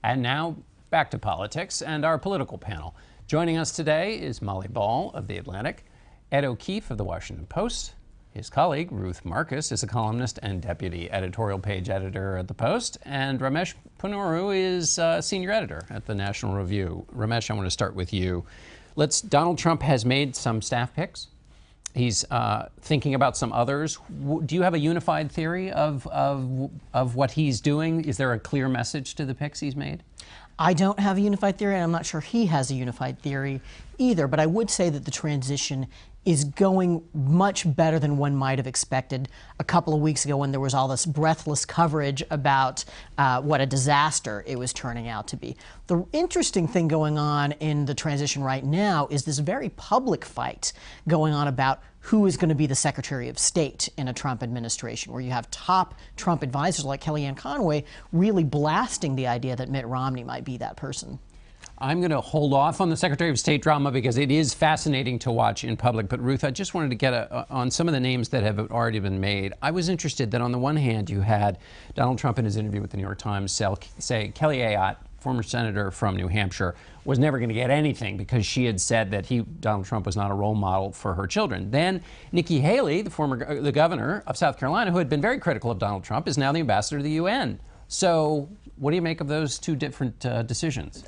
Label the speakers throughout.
Speaker 1: And now back to politics and our political panel. Joining us today is Molly Ball of The Atlantic, Ed O'Keefe of The Washington Post. His colleague, Ruth Marcus, is a columnist and deputy editorial page editor at The Post. And Ramesh Ponnuru is senior editor at The National Review. Ramesh, I want to start with you. Donald Trump has made some staff picks. He's thinking about some others. Do you have a unified theory of what he's doing? Is there a clear message to the picks he's made?
Speaker 2: I don't have a unified theory, and I'm not sure he has a unified theory either, but I would say that the transition is going much better than one might have expected a couple of weeks ago when there was all this breathless coverage about what a disaster it was turning out to be. The interesting thing going on in the transition right now is this very public fight going on about who is going to be the Secretary of State in a Trump administration, where you have top Trump advisors like Kellyanne Conway really blasting the idea that Mitt Romney might be that person.
Speaker 1: I'm going to hold off on the Secretary of State drama because it is fascinating to watch in public. But Ruth, I just wanted to get on some of the names that have already been made. I was interested that on the one hand, you had Donald Trump in his interview with the New York Times say Kelly Ayotte, former senator from New Hampshire, was never going to get anything because she had said that Donald Trump was not a role model for her children. Then Nikki Haley, the governor of South Carolina, who had been very critical of Donald Trump, is now the ambassador to the UN. So what do you make of those two different decisions?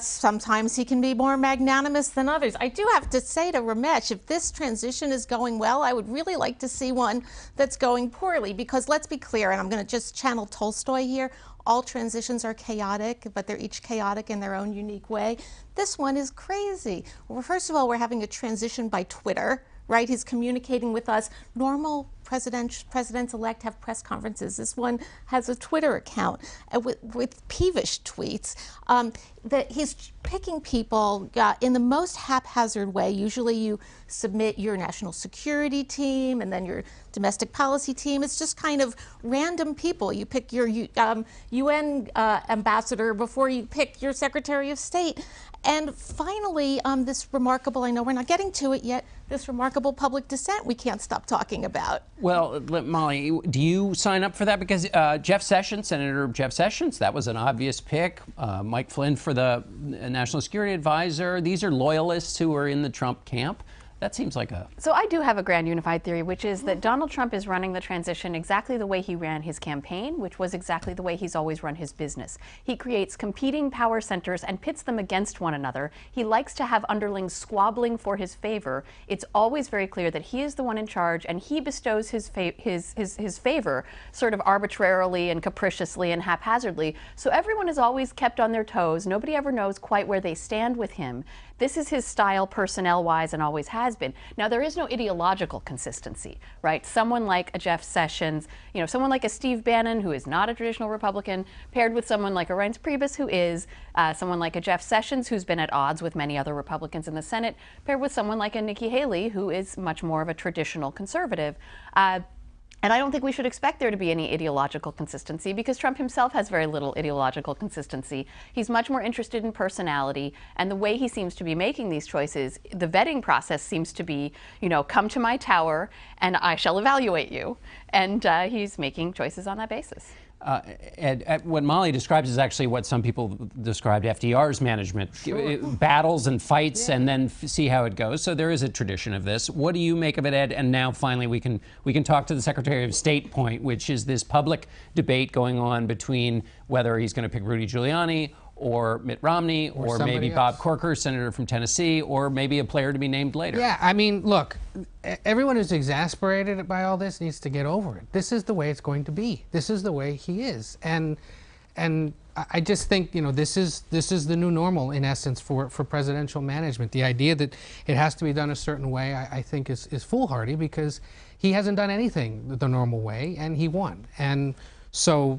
Speaker 3: Sometimes he can be more magnanimous than others. I do have to say to Ramesh, if this transition is going well, I would really like to see one that's going poorly, because let's be clear, and I'm going to just channel Tolstoy here, all transitions are chaotic, but they're each chaotic in their own unique way. This one is crazy. Well, first of all, we're having a transition by Twitter, right? He's communicating with us. Normal presidents-elect have press conferences. This one has a Twitter account with peevish tweets. That he's picking people in the most haphazard way. Usually you submit your national security team and then your domestic policy team. It's just kind of random people. You pick your UN ambassador before you pick your Secretary of State. And finally, this remarkable, I know we're not getting to it yet, this remarkable public dissent we can't stop talking about.
Speaker 1: Well, Molly, do you sign up for that? Because Jeff Sessions, Senator Jeff Sessions, that was an obvious pick. Mike Flynn for the National Security Advisor. These are loyalists who are in the Trump camp. That seems like a...
Speaker 4: So I do have a grand unified theory, which is that Donald Trump is running the transition exactly the way he ran his campaign, which was exactly the way he's always run his business. He creates competing power centers and pits them against one another. He likes to have underlings squabbling for his favor. It's always very clear that he is the one in charge, and he bestows his favor sort of arbitrarily and capriciously and haphazardly. So everyone is always kept on their toes. Nobody ever knows quite where they stand with him. This is his style personnel-wise and always has been. Now, there is no ideological consistency, right? Someone like a Jeff Sessions, someone like a Steve Bannon, who is not a traditional Republican, paired with someone like a Reince Priebus, who is, someone like a Jeff Sessions, who's been at odds with many other Republicans in the Senate, paired with someone like a Nikki Haley, who is much more of a traditional conservative. And I don't think we should expect there to be any ideological consistency, because Trump himself has very little ideological consistency. He's much more interested in personality, and the way he seems to be making these choices, the vetting process seems to be, come to my tower and I shall evaluate you. And he's making choices on that basis.
Speaker 1: Ed, what Molly describes is actually what some people described FDR's management. Sure. Battles and fights, and then see how it goes. So there is a tradition of this. What do you make of it, Ed? And now finally we can talk to the Secretary of State point, which is this public debate going on between whether he's going to pick Rudy Giuliani or Mitt Romney, or maybe Bob Corker, senator from Tennessee, or maybe a player to be named later.
Speaker 5: Yeah, I mean, look, everyone who's exasperated by all this needs to get over it. This is the way it's going to be. This is the way he is. And I just think, this is the new normal, in essence, for presidential management. The idea that it has to be done a certain way, I think is foolhardy, because he hasn't done anything the normal way, and he won. And so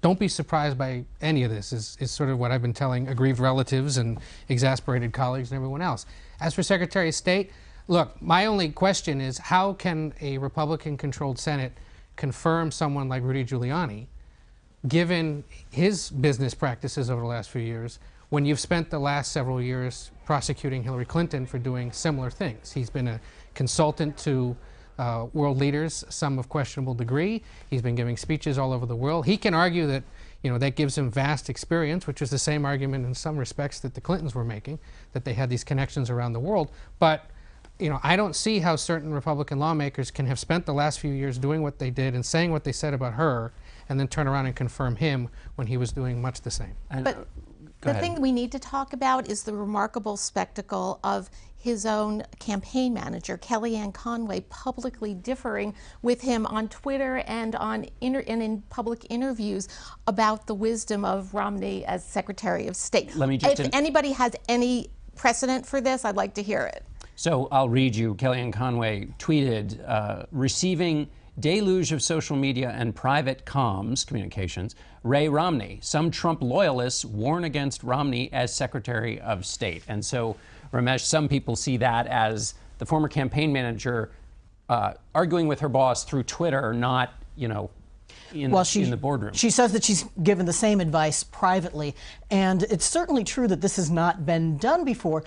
Speaker 5: don't be surprised by any of this, is sort of what I've been telling aggrieved relatives and exasperated colleagues and everyone else. As for Secretary of State, look, my only question is, how can a Republican-controlled Senate confirm someone like Rudy Giuliani, given his business practices over the last few years, when you've spent the last several years prosecuting Hillary Clinton for doing similar things? He's been a consultant to world leaders, some of questionable degree. He's been giving speeches all over the world. He can argue that that gives him vast experience, which is the same argument in some respects that the Clintons were making, that they had these connections around the world. But I don't see how certain Republican lawmakers can have spent the last few years doing what they did and saying what they said about her, and then turn around and confirm him when he was doing much the same.
Speaker 3: But the thing we need to talk about is the remarkable spectacle of his own campaign manager, Kellyanne Conway, publicly differing with him on Twitter and in public interviews about the wisdom of Romney as Secretary of State. If anybody has any precedent for this, I'd like to hear it.
Speaker 1: So I'll read you. Kellyanne Conway tweeted, receiving deluge of social media and private comms communications, Ray Romney. Some Trump loyalists warn against Romney as Secretary of State. And so, Ramesh, some people see that as the former campaign manager arguing with her boss through Twitter, not, in the boardroom.
Speaker 2: She says that she's given the same advice privately, and it's certainly true that this has not been done before,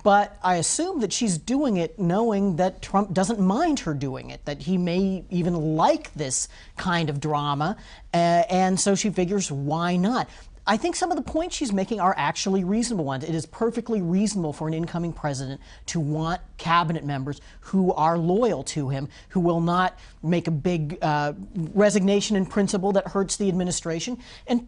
Speaker 2: but I assume that she's doing it knowing that Trump doesn't mind her doing it, that he may even like this kind of drama, and so she figures, why not? I think some of the points she's making are actually reasonable ones. It is perfectly reasonable for an incoming president to want cabinet members who are loyal to him, who will not make a big resignation in principle that hurts the administration. And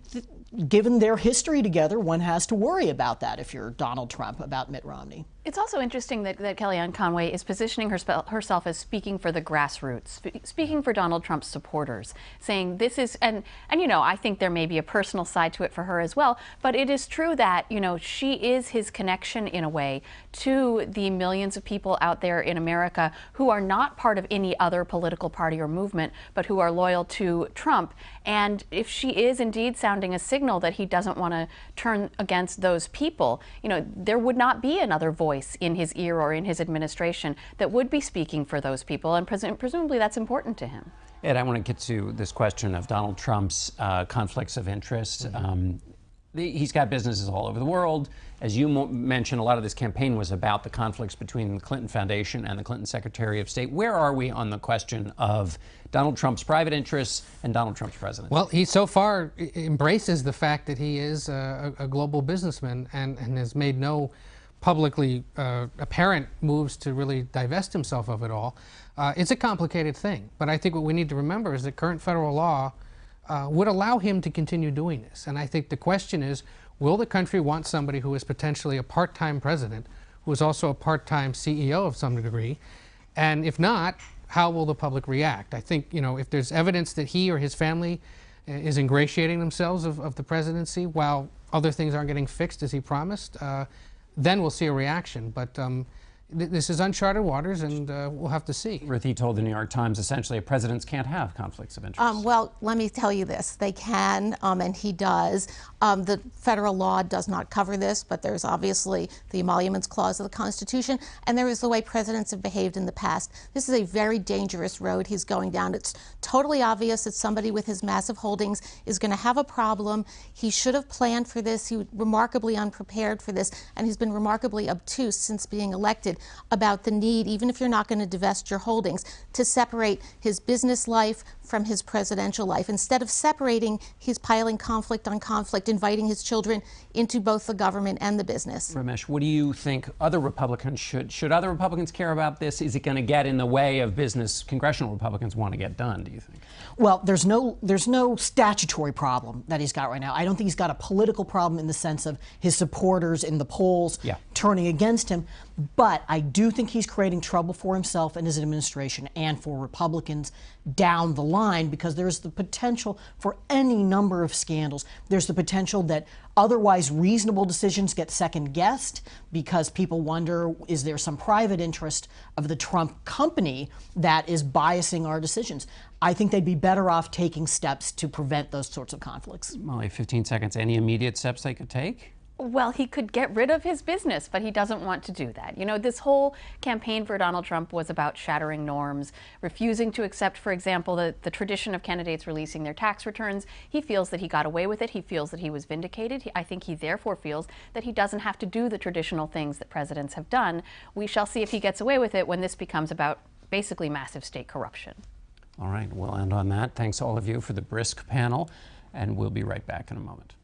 Speaker 2: given their history together, one has to worry about that if you're Donald Trump, about Mitt Romney.
Speaker 4: It's also interesting that Kellyanne Conway is positioning herself as speaking for the grassroots, speaking for Donald Trump's supporters, saying this is, and I think there may be a personal side to it for her as well, but it is true that, she is his connection in a way to the millions of people out there in America who are not part of any other political party or movement, but who are loyal to Trump. And if she is indeed sounding a signal that he doesn't want to turn against those people, there would not be another voice in his ear or in his administration that would be speaking for those people, and presumably that's important to him.
Speaker 1: Ed, I want to get to this question of Donald Trump's conflicts of interest. He's got businesses all over the world. As you mentioned, a lot of this campaign was about the conflicts between the Clinton Foundation and the Clinton Secretary of State. Where are we on the question of Donald Trump's private interests and Donald Trump's presidency?
Speaker 5: Well, he so far embraces the fact that he is a global businessman and has made no publicly apparent moves to really divest himself of it all. It's a complicated thing, but I think what we need to remember is that current federal law would allow him to continue doing this. And I think the question is, will the country want somebody who is potentially a part-time president, who is also a part-time CEO of some degree? And if not, how will the public react? I think, if there's evidence that he or his family is ingratiating themselves of the presidency while other things aren't getting fixed as he promised, then we'll see a reaction. But this is uncharted waters, and we'll have to see.
Speaker 1: Ruth, he told the New York Times essentially presidents can't have conflicts of interest.
Speaker 3: Well, let me tell you this. They can, and he does. The federal law does not cover this, but there's obviously the emoluments clause of the Constitution, and there is the way presidents have behaved in the past. This is a very dangerous road he's going down. It's totally obvious that somebody with his massive holdings is going to have a problem. He should have planned for this. He was remarkably unprepared for this, and he's been remarkably obtuse since being elected about the need, even if you're not going to divest your holdings, to separate his business life from his presidential life. Instead of separating, he's piling conflict on conflict, inviting his children into both the government and the business.
Speaker 1: Ramesh, what do you think other Republicans should other Republicans care about this? Is it going to get in the way of business congressional Republicans want to get done, do you think?
Speaker 2: Well, there's no statutory problem that he's got right now. I don't think he's got a political problem in the sense of his supporters in the polls turning against him. But I do think he's creating trouble for himself and his administration and for Republicans down the line, because there's the potential for any number of scandals. There's the potential that otherwise reasonable decisions get second-guessed because people wonder, is there some private interest of the Trump company that is biasing our decisions? I think they'd be better off taking steps to prevent those sorts of conflicts.
Speaker 1: Molly, 15 seconds. Any immediate steps they could take?
Speaker 4: Well, he could get rid of his business, but he doesn't want to do that. This whole campaign for Donald Trump was about shattering norms, refusing to accept, for example, the tradition of candidates releasing their tax returns. He feels that he got away with it. He feels that he was vindicated. I think he therefore feels that he doesn't have to do the traditional things that presidents have done. We shall see if he gets away with it when this becomes about basically massive state corruption.
Speaker 1: All right, we'll end on that. Thanks all of you for the brisk panel. and we'll be right back in a moment.